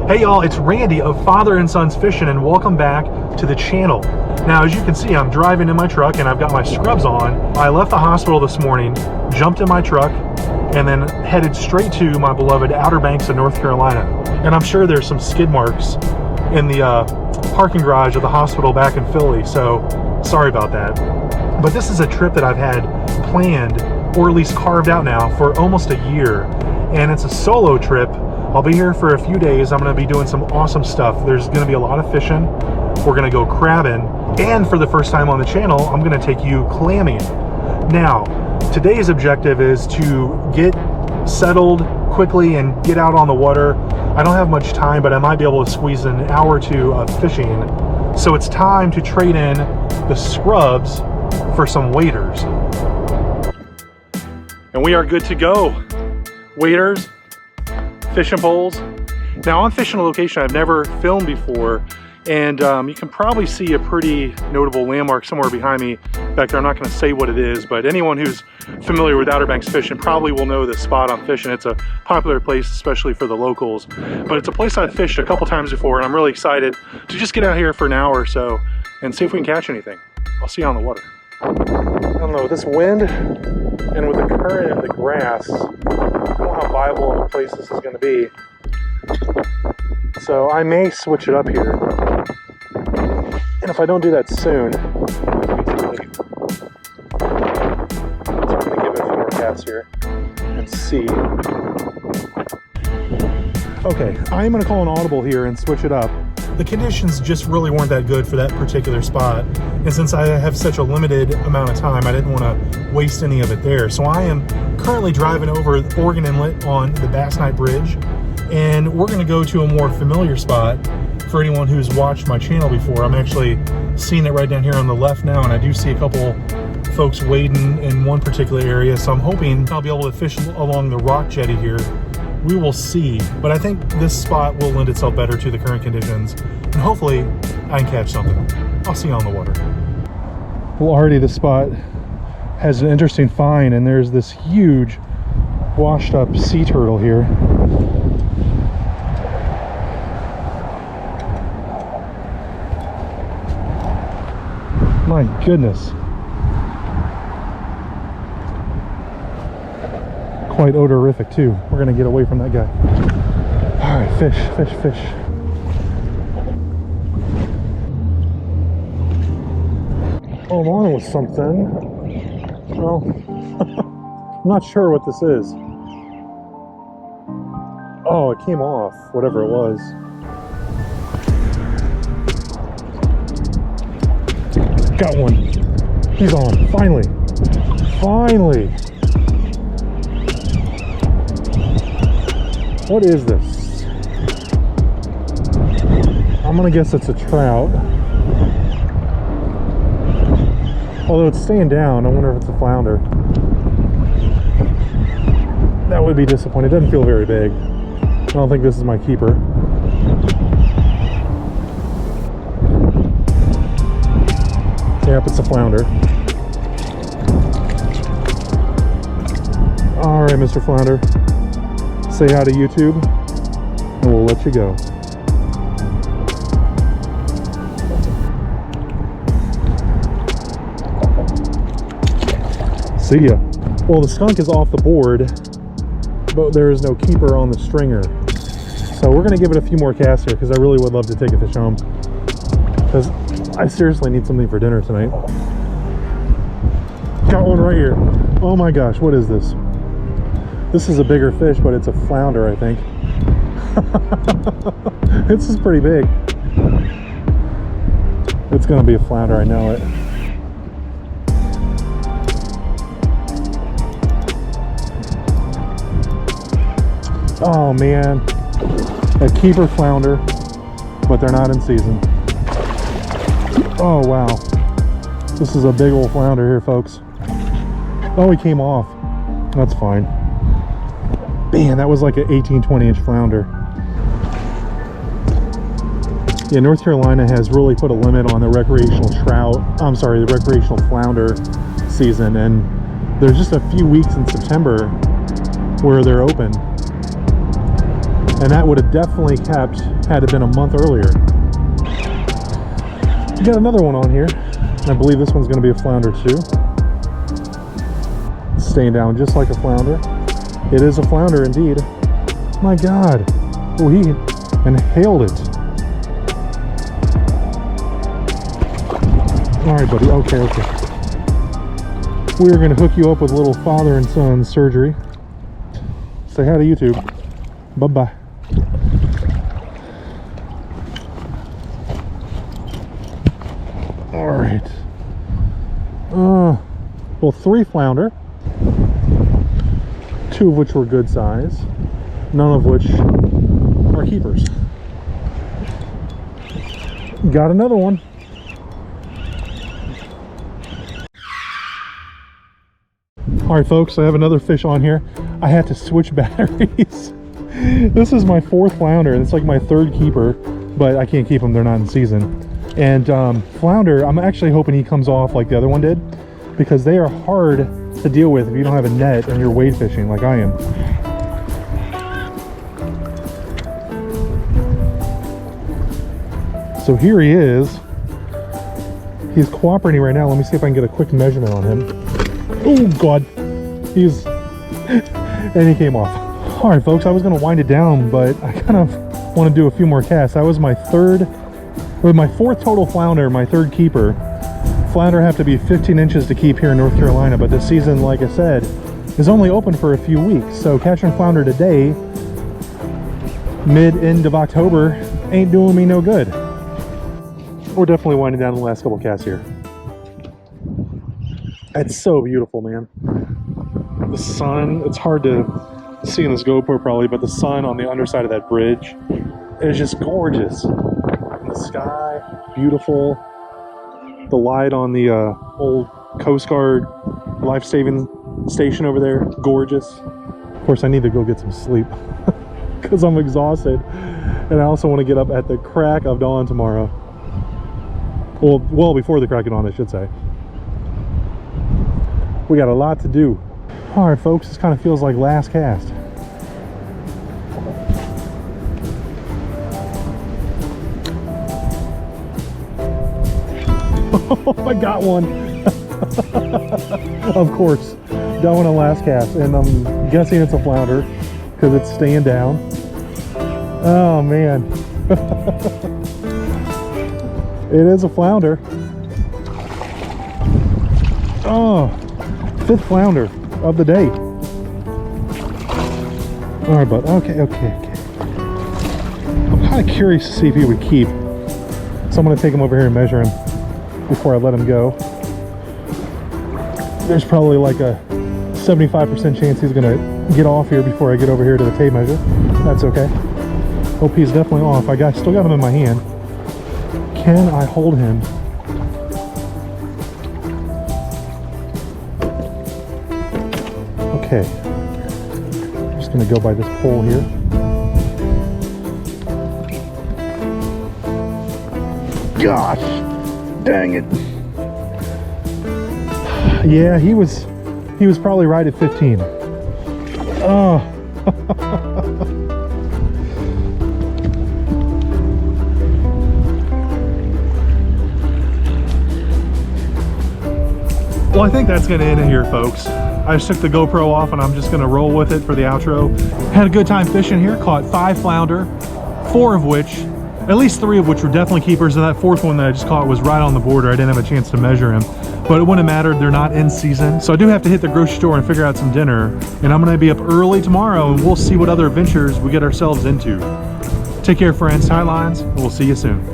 Hey y'all, it's Randy of Father and Sons Fishing, and welcome back to the channel. Now, as you can see, I'm driving in my truck and I've got my scrubs on. I left the hospital this morning, jumped in my truck, and then headed straight to my beloved Outer Banks of North Carolina. And I'm sure there's some skid marks in the parking garage of the hospital back in Philly, so sorry about that. But this is a trip that I've had planned, or at least carved out now, for almost a year. And it's a solo trip. I'll be here for a few days. I'm going to be doing some awesome stuff. There's going to be a lot of fishing. We're going to go crabbing. And for the first time on the channel, I'm going to take you clamming. Now, today's objective is to get settled quickly and get out on the water. I don't have much time, but I might be able to squeeze in an hour or two of fishing. So it's time to trade in the scrubs for some waders. And we are good to go. Waders, fishing poles. Now I'm fishing a location I've never filmed before, and you can probably see a pretty notable landmark somewhere behind me back there. I'm not going to say what it is, but anyone who's familiar with Outer Banks fishing probably will know the spot I'm fishing. It's a popular place, especially for the locals, but it's a place I've fished a couple times before, and I'm really excited to just get out here for an hour or so and see if we can catch anything. I'll see you on the water. I don't know, with this wind and with the current and the grass, I don't know how viable of a place this is going to be. So I may switch it up here. And if I don't do that soon, it might be too late. So I'm going to give it a few more casts here and see. Okay, I'm going to call an audible here and switch it up. The conditions just really weren't that good for that particular spot, and since I have such a limited amount of time, I didn't want to waste any of it there. So I am currently driving over Oregon Inlet on the Bass Knight Bridge, and we're going to go to a more familiar spot for anyone who's watched my channel before. I'm actually seeing it right down here on the left now, and I do see a couple folks wading in one particular area, so I'm hoping I'll be able to fish along the rock jetty here. We will see, but I think this spot will lend itself better to the current conditions, and hopefully I can catch something. I'll see you on the water. Well, already this spot has an interesting find, and there's this huge washed up sea turtle here. My goodness. Quite odorific too. We're gonna get away from that guy. All right, fish, fish, fish. Oh, I'm on with something. Well, I'm not sure what this is. Oh, it came off, whatever it was. Got one. He's on, finally. Finally. What is this? I'm gonna guess it's a trout. Although it's staying down, I wonder if it's a flounder. That would be disappointing. It doesn't feel very big. I don't think this is my keeper. Yep, it's a flounder. All right, Mr. Flounder. Say hi to YouTube, and we'll let you go. See ya. Well, the skunk is off the board, but there is no keeper on the stringer. So we're gonna give it a few more casts here, because I really would love to take a fish home, because I seriously need something for dinner tonight. Got one right here. Oh my gosh, what is this? This is a bigger fish, but it's a flounder, I think. This is pretty big. It's gonna be a flounder, I know it. Oh man, a keeper flounder, but they're not in season. Oh wow, this is a big old flounder here, folks. Oh, he came off. That's fine. Man, that was like an 18-20 inch flounder. Yeah, North Carolina has really put a limit on the recreational the recreational flounder season, and there's just a few weeks in September where they're open. And that would have definitely kept had it been a month earlier. We got another one on here, and I believe this one's going to be a flounder too. It's staying down just like a flounder. It is a flounder indeed. My God. Oh, he inhaled it. All right, buddy. Okay. We're going to hook you up with a little father and son surgery. Say hi to YouTube. Bye-bye. All right. Well, 3 flounder. 2 of which were good size. None of which are keepers. Got another one. All right, folks, I have another fish on here. I had to switch batteries. This is my 4th flounder, and it's like my 3rd keeper, but I can't keep them, they're not in season. And flounder, I'm actually hoping he comes off like the other one did, because they are hard to deal with if you don't have a net and you're wade fishing like I am. So here he is. He's cooperating right now. Let me see if I can get a quick measurement on him. Oh God, and he came off. All right, folks, I was gonna wind it down, but I kind of want to do a few more casts. That was my 4th total flounder, my 3rd keeper. Flounder have to be 15 inches to keep here in North Carolina, but this season, like I said, is only open for a few weeks. So catching flounder today, end of October, ain't doing me no good. We're definitely winding down the last couple casts here. It's so beautiful, man. The sun, it's hard to see in this GoPro probably, but the sun on the underside of that bridge is just gorgeous. And the sky, beautiful. The light on the old Coast Guard life-saving station over there, gorgeous. Of course, I need to go get some sleep because I'm exhausted. And I also want to get up at the crack of dawn tomorrow. Well, before the crack of dawn, I should say. We got a lot to do. All right, folks, this kind of feels like last cast. Oh, I got one. Of course, got one on last cast, and I'm guessing it's a flounder because it's staying down. Oh man. It is a flounder. Oh, 5th flounder of the day. All right, bud. Okay. I'm kind of curious to see if he would keep. So I'm going to take him over here and measure him before I let him go. There's probably like a 75% chance he's going to get off here before I get over here to the tape measure. That's okay. Hope he's definitely off. Still got him in my hand. Can I hold him? Okay. I'm just going to go by this pole here. Gosh, dang it. Yeah, he was probably right at 15. Oh. Well, I think that's going to end it here, folks. I just took the GoPro off and I'm just going to roll with it for the outro. Had a good time fishing here. Caught 5 flounder, 4 of which, at least 3 of which were definitely keepers, and that 4th one that I just caught was right on the border. I didn't have a chance to measure him, but it wouldn't have mattered. They're not in season. So I do have to hit the grocery store and figure out some dinner, and I'm going to be up early tomorrow, and we'll see what other adventures we get ourselves into. Take care, friends. Tight lines, and we'll see you soon.